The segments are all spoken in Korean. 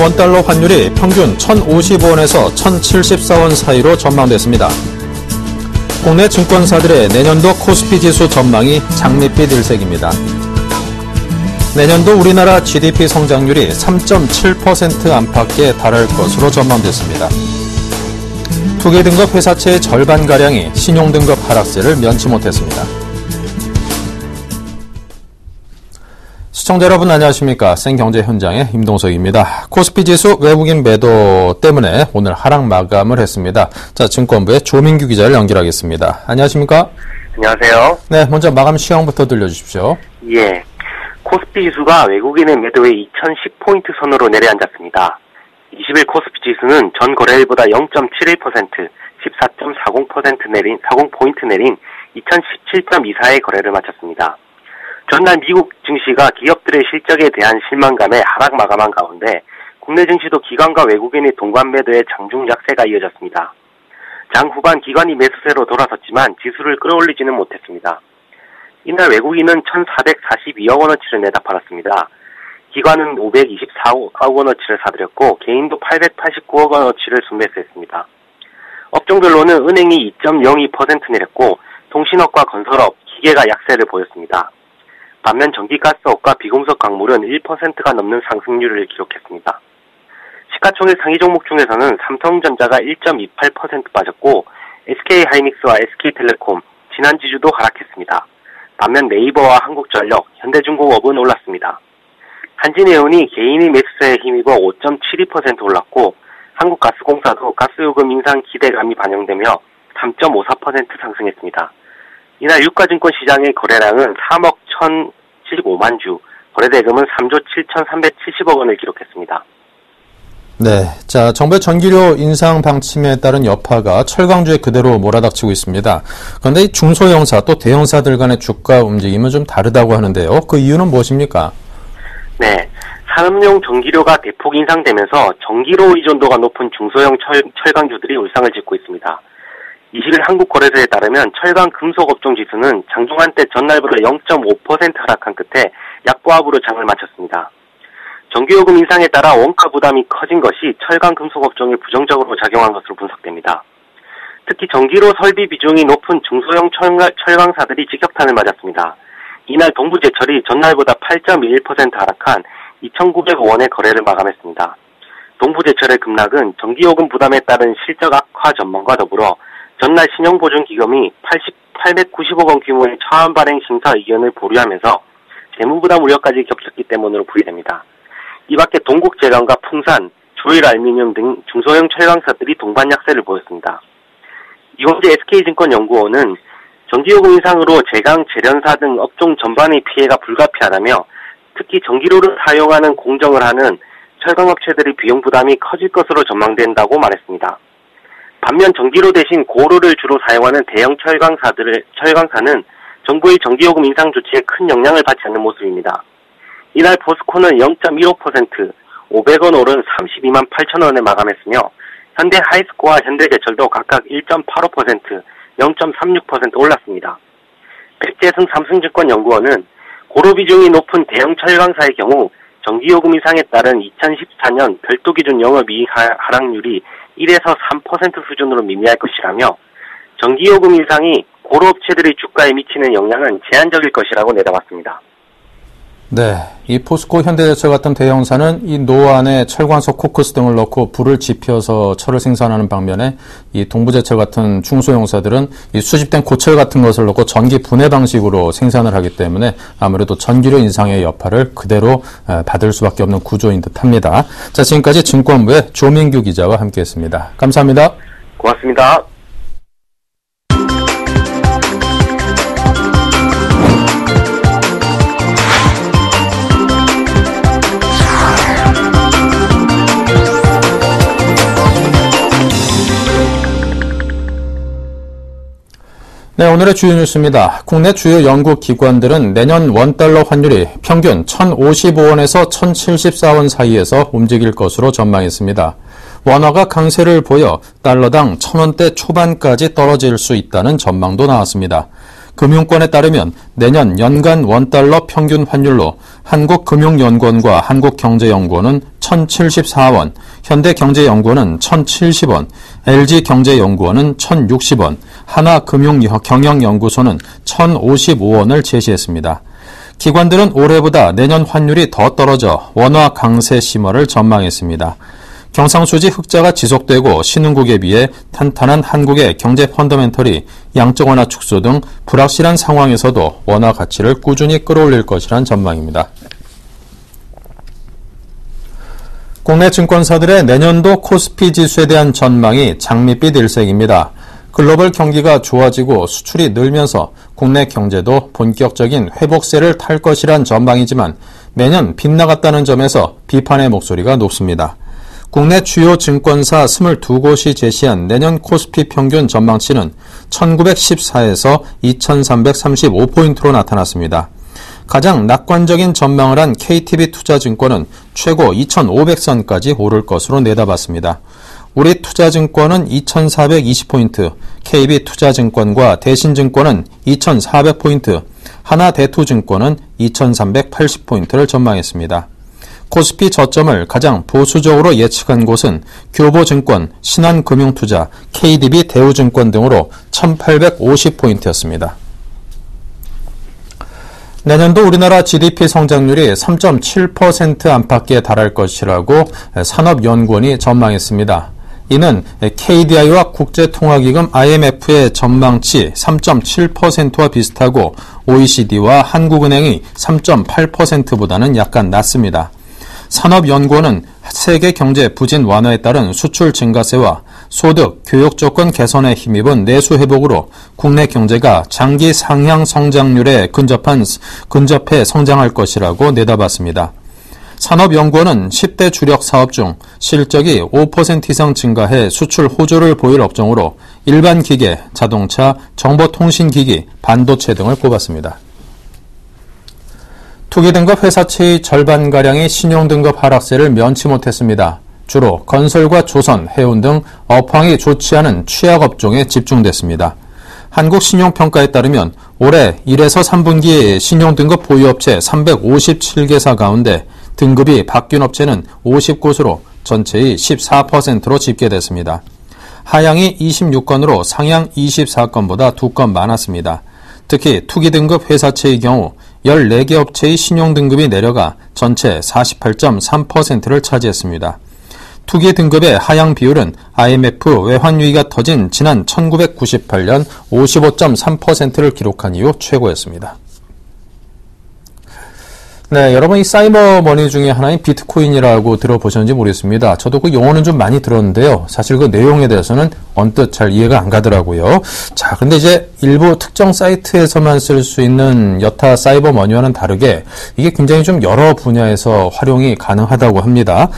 원달러 환율이 평균 1,055원에서 1,074원 사이로 전망됐습니다. 국내 증권사들의 내년도 코스피 지수 전망이 장밋빛 일색입니다. 내년도 우리나라 GDP 성장률이 3.7% 안팎에 달할 것으로 전망됐습니다. 투기 등급 회사채의 절반가량이 신용 등급 하락세를 면치 못했습니다. 시청자 여러분 안녕하십니까. 생경제 현장의 임동석입니다. 코스피 지수 외국인 매도 때문에 오늘 하락 마감을 했습니다. 자, 증권부의 조민규 기자를 연결하겠습니다. 안녕하십니까? 안녕하세요. 네, 먼저 마감 시황부터 들려주십시오. 예. 코스피 지수가 외국인의 매도에 2010포인트 선으로 내려앉았습니다. 20일 코스피 지수는 전 거래일보다 0.71%, 14.40% 내린 2017.24의 거래를 마쳤습니다. 전날 미국 증시가 기업들의 실적에 대한 실망감에 하락 마감한 가운데 국내 증시도 기관과 외국인의 동반 매도에 장중 약세가 이어졌습니다. 장 후반 기관이 매수세로 돌아섰지만 지수를 끌어올리지는 못했습니다. 이날 외국인은 1,442억 원어치를 내다 팔았습니다. 기관은 524억 원어치를 사들였고 개인도 889억 원어치를 순매수했습니다. 업종별로는 은행이 2.02% 내렸고 통신업과 건설업, 기계가 약세를 보였습니다. 반면 전기가스업과 비공석 광물은 1%가 넘는 상승률을 기록했습니다. 시가총액 상위 종목 중에서는 삼성전자가 1.28% 빠졌고 SK하이닉스와 SK텔레콤, 신한지주도 하락했습니다. 반면 네이버와 한국전력, 현대중공업은 올랐습니다. 한진해운이 개인의 매수세에 힘입어 5.72% 올랐고 한국가스공사도 가스요금 인상 기대감이 반영되며 3.54% 상승했습니다. 이날 유가증권 시장의 거래량은 3억 1,075만 주, 거래대금은 3조 7,370억 원을 기록했습니다. 네, 자, 정부의 전기료 인상 방침에 따른 여파가 철강주에 그대로 몰아닥치고 있습니다. 그런데 이 중소형사 또 대형사들 간의 주가 움직임은 좀 다르다고 하는데요. 그 이유는 무엇입니까? 네, 산업용 전기료가 대폭 인상되면서 전기료 의존도가 높은 중소형 철강주들이 울상을 짓고 있습니다. 20일 한국거래소에 따르면 철강 금속업종 지수는 장중한 때 전날보다 0.5% 하락한 끝에 약보합으로 장을 마쳤습니다. 전기요금 인상에 따라 원가 부담이 커진 것이 철강 금속업종에 부정적으로 작용한 것으로 분석됩니다. 특히 전기료 설비 비중이 높은 중소형 철강사들이 직격탄을 맞았습니다. 이날 동부제철이 전날보다 8.21% 하락한 2,905원의 거래를 마감했습니다. 동부제철의 급락은 전기요금 부담에 따른 실적 악화 전망과 더불어 전날 신용보증기금이 890억 원 규모의 차환 발행 심사 의견을 보류하면서 재무부담 우려까지 겹쳤기 때문으로 부의됩니다. 이 밖에 동국제강과 풍산, 조일알미늄 등 중소형 철강사들이 동반 약세를 보였습니다. 이원재 SK증권연구원은 전기요금 인상으로 제강, 재련사 등 업종 전반의 피해가 불가피하다며 특히 전기료를 사용하는 공정을 하는 철강업체들의 비용 부담이 커질 것으로 전망된다고 말했습니다. 반면 전기료 대신 고로를 주로 사용하는 대형 철강사는 정부의 전기요금 인상 조치에 큰 영향을 받지 않는 모습입니다. 이날 포스코는 0.15%, 500원 오른 32만 8천 원에 마감했으며 현대하이스코와 현대제철도 각각 1.85%, 0.36% 올랐습니다. 백재승 삼성증권연구원은 고로 비중이 높은 대형 철강사의 경우 전기요금 인상에 따른 2014년 별도 기준 영업이익 하락률이 1에서 3% 수준으로 미미할 것이라며 전기요금 인상이 고로업체들의 주가에 미치는 영향은 제한적일 것이라고 내다봤습니다. 네, 이 포스코, 현대제철 같은 대형사는 이 노안에 철광석, 코크스 등을 넣고 불을 지펴서 철을 생산하는 반면에 이 동부제철 같은 중소형사들은 이 수집된 고철 같은 것을 넣고 전기 분해 방식으로 생산을 하기 때문에 아무래도 전기료 인상의 여파를 그대로 받을 수밖에 없는 구조인 듯합니다. 자, 지금까지 증권부의 조민규 기자와 함께했습니다. 감사합니다. 고맙습니다. 네, 오늘의 주요 뉴스입니다. 국내 주요 연구기관들은 내년 원달러 환율이 평균 1,055원에서 1,074원 사이에서 움직일 것으로 전망했습니다. 원화가 강세를 보여 달러당 1,000원대 초반까지 떨어질 수 있다는 전망도 나왔습니다. 금융권에 따르면 내년 연간 원달러 평균 환율로 한국금융연구원과 한국경제연구원은 1,074원, 현대경제연구원은 1,070원, LG경제연구원은 1,060원, 하나금융경영연구소는 1,055원을 제시했습니다. 기관들은 올해보다 내년 환율이 더 떨어져 원화 강세 심화를 전망했습니다. 경상수지 흑자가 지속되고 신흥국에 비해 탄탄한 한국의 경제 펀더멘털이 양적 완화 축소 등 불확실한 상황에서도 원화 가치를 꾸준히 끌어올릴 것이란 전망입니다. 국내 증권사들의 내년도 코스피 지수에 대한 전망이 장밋빛 일색입니다. 글로벌 경기가 좋아지고 수출이 늘면서 국내 경제도 본격적인 회복세를 탈 것이란 전망이지만 매년 빗나갔다는 점에서 비판의 목소리가 높습니다. 국내 주요 증권사 22곳이 제시한 내년 코스피 평균 전망치는 1914에서 2335포인트로 나타났습니다. 가장 낙관적인 전망을 한 KTB투자증권은 최고 2500선까지 오를 것으로 내다봤습니다. 우리투자증권은 2420포인트, KB투자증권과 대신증권은 2400포인트, 하나대투증권은 2380포인트를 전망했습니다. 코스피 저점을 가장 보수적으로 예측한 곳은 교보증권, 신한금융투자, KDB 대우증권 등으로 1850포인트였습니다. 내년도 우리나라 GDP 성장률이 3.7% 안팎에 달할 것이라고 산업연구원이 전망했습니다. 이는 KDI와 국제통화기금 IMF의 전망치 3.7%와 비슷하고 OECD와 한국은행이 3.8%보다는 약간 낮습니다. 산업연구원은 세계 경제 부진 완화에 따른 수출 증가세와 소득, 교육 조건 개선에 힘입은 내수 회복으로 국내 경제가 장기 상향 성장률에 근접해 성장할 것이라고 내다봤습니다. 산업연구원은 10대 주력 사업 중 실적이 5% 이상 증가해 수출 호조를 보일 업종으로 일반 기계, 자동차, 정보통신기기, 반도체 등을 꼽았습니다. 투기등급 회사채의 절반가량이 신용등급 하락세를 면치 못했습니다. 주로 건설과 조선, 해운 등 업황이 좋지 않은 취약업종에 집중됐습니다. 한국신용평가에 따르면 올해 1에서 3분기 신용등급 보유업체 357개사 가운데 등급이 바뀐 업체는 50곳으로 전체의 14%로 집계됐습니다. 하향이 26건으로 상향 24건보다 2건 많았습니다. 특히 투기등급 회사채의 경우 14개 업체의 신용등급이 내려가 전체 48.3%를 차지했습니다. 투기 등급의 하향 비율은 IMF 외환위기가 터진 지난 1998년 55.3%를 기록한 이후 최고였습니다. 네, 여러분 이 사이버 머니 중에 하나인 비트코인이라고 들어보셨는지 모르겠습니다. 저도 그 용어는 좀 많이 들었는데요. 사실 그 내용에 대해서는 언뜻 잘 이해가 안 가더라고요. 자, 근데 이제 일부 특정 사이트에서만 쓸 수 있는 여타 사이버 머니와는 다르게 이게 굉장히 좀 여러 분야에서 활용이 가능하다고 합니다.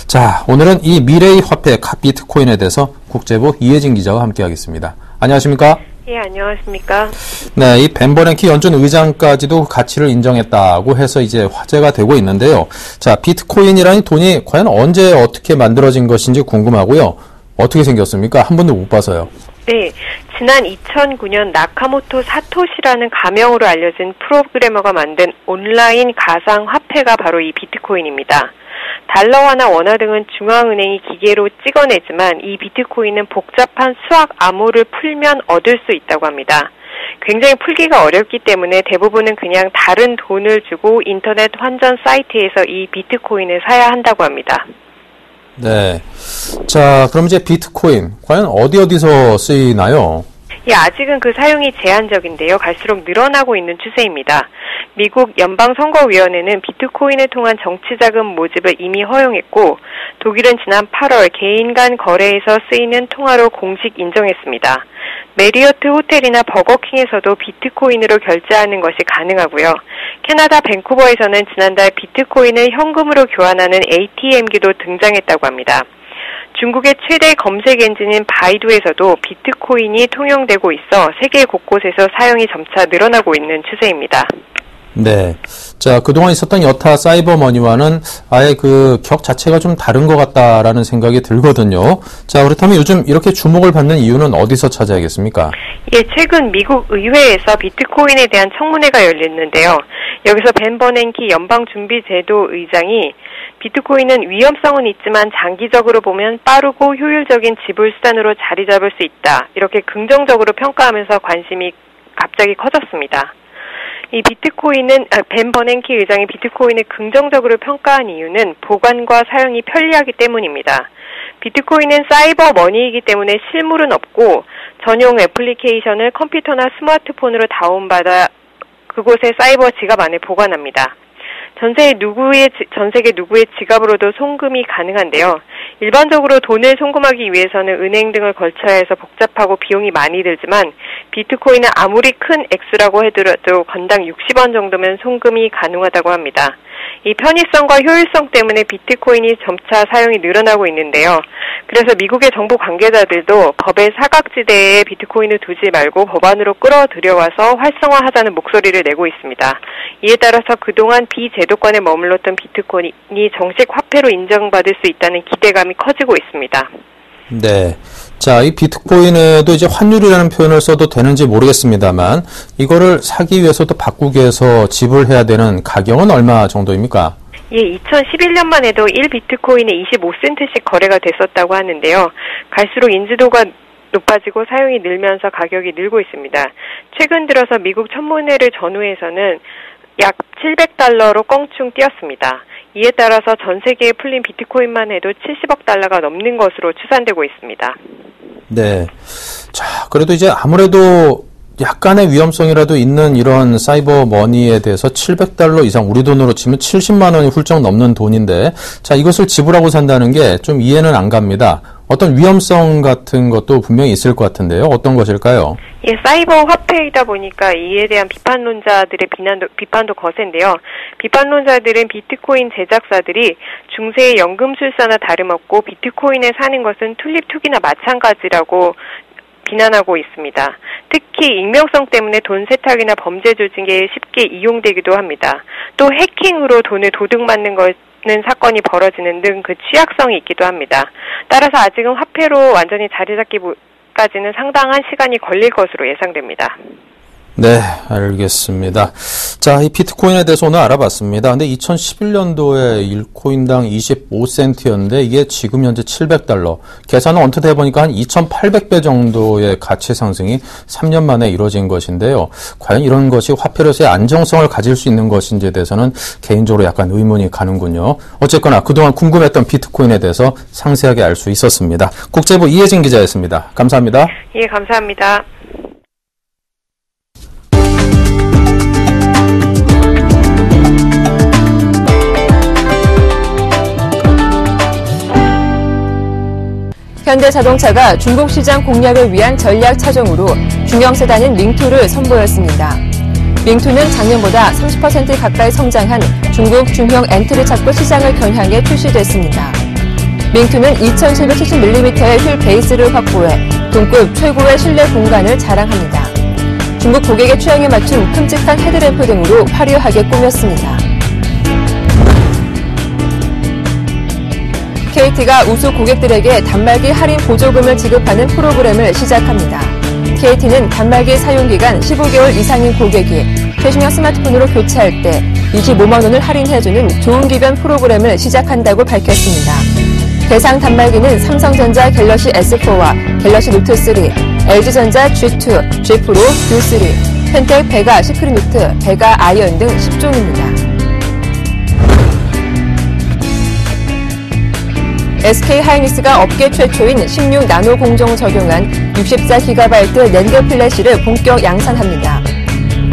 자, 오늘은 이 미래의 화폐 비트코인에 대해서 국제부 이혜진 기자와 함께하겠습니다. 안녕하십니까? 예, 안녕하십니까? 네, 이 벤 버냉키 연준 의장까지도 가치를 인정했다고 해서 이제 화제가 되고 있는데요. 자, 비트코인이라는 돈이 과연 언제 어떻게 만들어진 것인지 궁금하고요. 어떻게 생겼습니까? 한 번도 못 봐서요. 네, 지난 2009년 나카모토 사토시라는 가명으로 알려진 프로그래머가 만든 온라인 가상 화폐가 바로 이 비트코인입니다. 달러화나 원화 등은 중앙은행이 기계로 찍어내지만 이 비트코인은 복잡한 수학 암호를 풀면 얻을 수 있다고 합니다. 굉장히 풀기가 어렵기 때문에 대부분은 그냥 다른 돈을 주고 인터넷 환전 사이트에서 이 비트코인을 사야 한다고 합니다. 네. 자, 그럼 이제 비트코인, 과연 어디서 쓰이나요? 예, 아직은 그 사용이 제한적인데요. 갈수록 늘어나고 있는 추세입니다. 미국 연방선거위원회는 비트코인을 통한 정치자금 모집을 이미 허용했고 독일은 지난 8월 개인 간 거래에서 쓰이는 통화로 공식 인정했습니다. 메리어트 호텔이나 버거킹에서도 비트코인으로 결제하는 것이 가능하고요. 캐나다 밴쿠버에서는 지난달 비트코인을 현금으로 교환하는 ATM기도 등장했다고 합니다. 중국의 최대 검색 엔진인 바이두에서도 비트코인이 통용되고 있어 세계 곳곳에서 사용이 점차 늘어나고 있는 추세입니다. 네. 자, 그동안 있었던 여타 사이버 머니와는 아예 그 격 자체가 좀 다른 것 같다라는 생각이 들거든요. 자, 그렇다면 요즘 이렇게 주목을 받는 이유는 어디서 찾아야겠습니까? 예, 최근 미국 의회에서 비트코인에 대한 청문회가 열렸는데요. 여기서 벤 버냉키 연방준비제도 의장이 비트코인은 위험성은 있지만 장기적으로 보면 빠르고 효율적인 지불 수단으로 자리 잡을 수 있다. 이렇게 긍정적으로 평가하면서 관심이 갑자기 커졌습니다. 이 벤 버냉키 의장이 비트코인을 긍정적으로 평가한 이유는 보관과 사용이 편리하기 때문입니다. 비트코인은 사이버 머니이기 때문에 실물은 없고 전용 애플리케이션을 컴퓨터나 스마트폰으로 다운받아 그곳의 사이버 지갑 안에 보관합니다. 전 세계 누구의 지갑으로도 송금이 가능한데요. 일반적으로 돈을 송금하기 위해서는 은행 등을 거쳐야 해서 복잡하고 비용이 많이 들지만 비트코인은 아무리 큰 액수라고 하더라도 건당 60원 정도면 송금이 가능하다고 합니다. 이 편의성과 효율성 때문에 비트코인이 점차 사용이 늘어나고 있는데요. 그래서 미국의 정부 관계자들도 법의 사각지대에 비트코인을 두지 말고 법안으로 끌어들여와서 활성화하자는 목소리를 내고 있습니다. 이에 따라서 그동안 비제도권에 머물렀던 비트코인이 정식 화폐로 인정받을 수 있다는 기대감이 커지고 있습니다. 네. 자, 이 비트코인에도 이제 환율이라는 표현을 써도 되는지 모르겠습니다만 이거를 사기 위해서도 바꾸기 위해서 지불해야 되는 가격은 얼마 정도입니까? 예, 2011년만 해도 1비트코인에 25센트씩 거래가 됐었다고 하는데요. 갈수록 인지도가 높아지고 사용이 늘면서 가격이 늘고 있습니다. 최근 들어서 미국 청문회를 전후해서는 약 $700로 껑충 뛰었습니다. 이에 따라서 전 세계에 풀린 비트코인만 해도 70억 달러가 넘는 것으로 추산되고 있습니다. 네. 자, 그래도 이제 아무래도 약간의 위험성이라도 있는 이런 사이버 머니에 대해서 $700 이상, 우리 돈으로 치면 70만 원이 훌쩍 넘는 돈인데, 자, 이것을 지불하고 산다는 게 좀 이해는 안 갑니다. 어떤 위험성 같은 것도 분명히 있을 것 같은데요. 어떤 것일까요? 예, 사이버 화폐이다 보니까 이에 대한 비판론자들의 비판도 거센데요. 비판론자들은 비트코인 제작사들이 중세의 연금술사나 다름없고 비트코인에 사는 것은 툴립 투기나 마찬가지라고 비난하고 있습니다. 특히 익명성 때문에 돈 세탁이나 범죄 조직에 쉽게 이용되기도 합니다. 또 해킹으로 돈을 도둑맞는 사건이 벌어지는 등 그 취약성이 있기도 합니다. 따라서 아직은 화폐로 완전히 자리 잡기까지는 상당한 시간이 걸릴 것으로 예상됩니다. 네, 알겠습니다. 자, 이 비트코인에 대해서 오늘 알아봤습니다. 근데 2011년도에 1코인당 25센트였는데 이게 지금 현재 $700. 계산을 언뜻 해보니까 한 2,800배 정도의 가치 상승이 3년 만에 이루어진 것인데요. 과연 이런 것이 화폐로서의 안정성을 가질 수 있는 것인지에 대해서는 개인적으로 약간 의문이 가는군요. 어쨌거나 그동안 궁금했던 비트코인에 대해서 상세하게 알 수 있었습니다. 국제부 이혜진 기자였습니다. 감사합니다. 예, 감사합니다. 현대자동차가 중국 시장 공략을 위한 전략 차종으로 중형 세단인 밍2를 선보였습니다. 밍2는 작년보다 30% 가까이 성장한 중국 중형 엔트리 차급 시장을 겨냥해 출시됐습니다. 밍2는 2770mm의 휠 베이스를 확보해 동급 최고의 실내 공간을 자랑합니다. 중국 고객의 취향에 맞춘 큼직한 헤드램프 등으로 화려하게 꾸몄습니다. KT가 우수 고객들에게 단말기 할인 보조금을 지급하는 프로그램을 시작합니다. KT는 단말기 사용기간 15개월 이상인 고객이 최신형 스마트폰으로 교체할 때 25만 원을 할인해주는 좋은 기변 프로그램을 시작한다고 밝혔습니다. 대상 단말기는 삼성전자 갤럭시 S4와 갤럭시 노트 3, LG전자 G2, G 프로, U3, 펜텍 베가 시크릿노트, 베가 아이언 등 10종입니다. SK하이닉스가 업계 최초인 16 나노 공정을 적용한 64GB 낸드 플래시를 본격 양산합니다.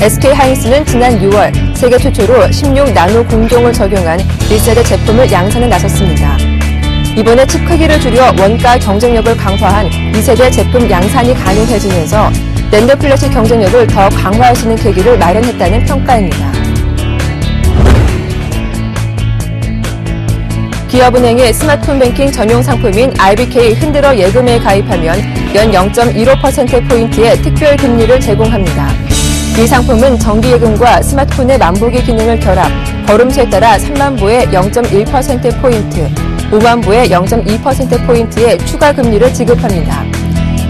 SK하이닉스는 지난 6월 세계 최초로 16 나노 공정을 적용한 1세대 제품을 양산에 나섰습니다. 이번에 칩 크기를 줄여 원가 경쟁력을 강화한 2세대 제품 양산이 가능해지면서 낸드 플래시 경쟁력을 더 강화할 수 있는 계기를 마련했다는 평가입니다. 기업은행의 스마트폰 뱅킹 전용 상품인 IBK 흔들어 예금에 가입하면 연 0.15%포인트의 특별 금리를 제공합니다. 이 상품은 정기예금과 스마트폰의 만보기 기능을 결합, 걸음수에 따라 3만 부에 0.1%포인트, 5만 부에 0.2%포인트의 추가 금리를 지급합니다.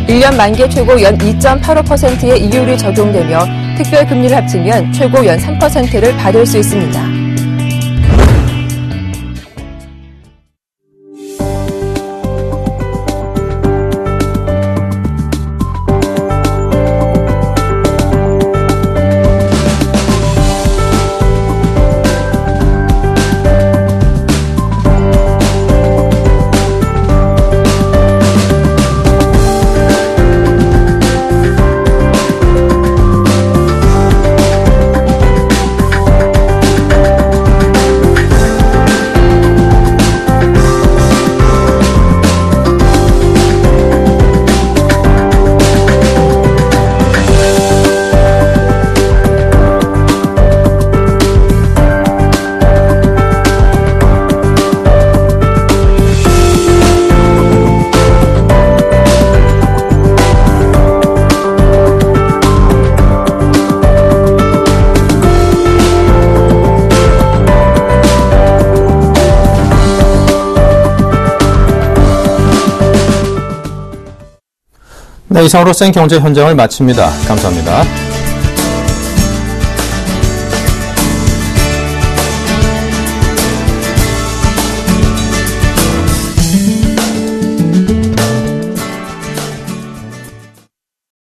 1년 만기 최고 연 2.85%의 이율이 적용되며 특별 금리를 합치면 최고 연 3%를 받을 수 있습니다. 네, 이상으로 생경제 현장을 마칩니다. 감사합니다.